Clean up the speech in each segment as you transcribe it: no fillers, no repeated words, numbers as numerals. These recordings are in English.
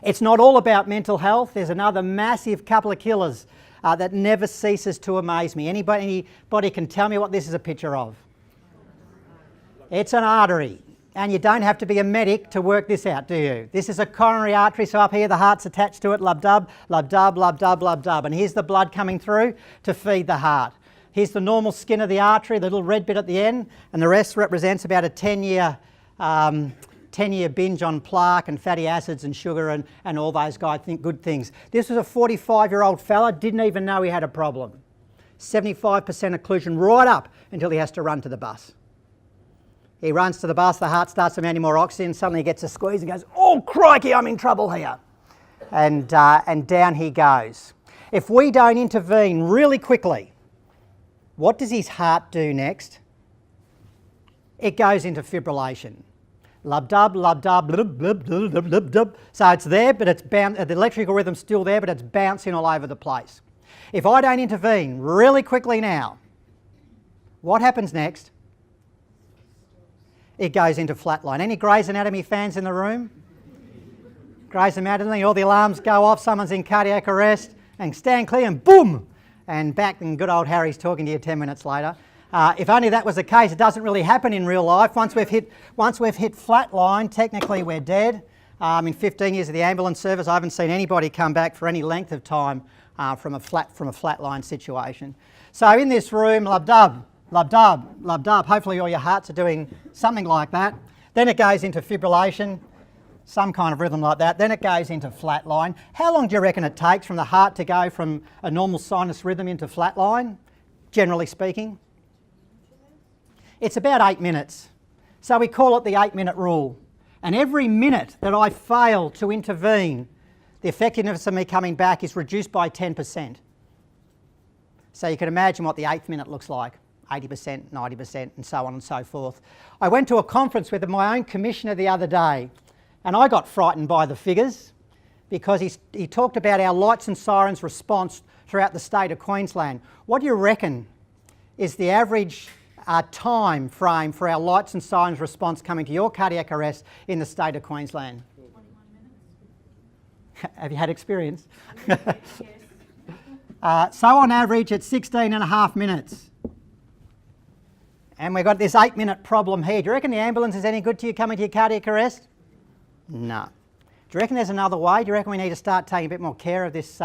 It's not all about mental health. There's another massive couple of killers that never ceases to amaze me. Anybody can tell me what this is a picture of? It's an artery. And you don't have to be a medic to work this out, do you? This is a coronary artery, so up here the heart's attached to it, lub-dub, lub-dub, lub-dub, lub-dub. And here's the blood coming through to feed the heart. Here's the normal skin of the artery, the little red bit at the end, and the rest represents about a 10-year binge on plaque and fatty acids and sugar and all those good things. This was a 45-year-old fella, didn't even know he had a problem. 75% occlusion right up until he has to run to the bus. He runs to the bus, the heart starts demanding more oxygen, suddenly he gets a squeeze and goes, oh crikey, I'm in trouble here. And down he goes. If we don't intervene really quickly, what does his heart do next? It goes into fibrillation. Lub-dub, lub-dub, blub, blub, blub, blub, blub, blub. So it's there, but it's the electrical rhythm's still there, but it's bouncing all over the place. If I don't intervene really quickly now, what happens next? It goes into flatline. Any Grey's Anatomy fans in the room? Grey's Anatomy, all the alarms go off, someone's in cardiac arrest, and stand clear and boom! And back and good old Harry's talking to you 10 minutes later. If only that was the case, it doesn't really happen in real life. Once we've hit flatline, technically we're dead. In 15 years of the ambulance service, I haven't seen anybody come back for any length of time from a flatline situation. So in this room, lub-dub, lub-dub, lub-dub. Hopefully all your hearts are doing something like that. Then it goes into fibrillation, some kind of rhythm like that. Then it goes into flatline. How long do you reckon it takes from the heart to go from a normal sinus rhythm into flatline, generally speaking? It's about 8 minutes. So we call it the 8-minute rule. And every minute that I fail to intervene, the effectiveness of me coming back is reduced by 10%. So you can imagine what the 8th minute looks like. 80%, 90%, and so on and so forth. I went to a conference with my own commissioner the other day, and I got frightened by the figures because he talked about our lights and sirens response throughout the state of Queensland. What do you reckon is the average time frame for our lights and sirens response coming to your cardiac arrest in the state of Queensland? 21 minutes. Have you had experience? Yes. So on average it's 16.5 minutes. And we've got this 8-minute problem here. Do you reckon the ambulance is any good to you coming to your cardiac arrest? No. Do you reckon there's another way? Do you reckon we need to start taking a bit more care of this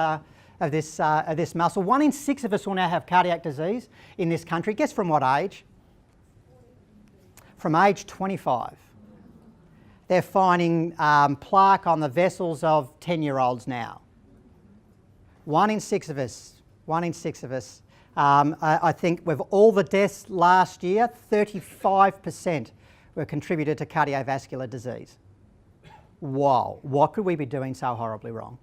muscle? 1 in 6 of us will now have cardiac disease in this country. Guess from what age? From age 25. They're finding plaque on the vessels of 10-year-olds now. 1 in 6 of us. 1 in 6 of us. I think with all the deaths last year, 35% were contributed to cardiovascular disease. Wow, what could we be doing so horribly wrong?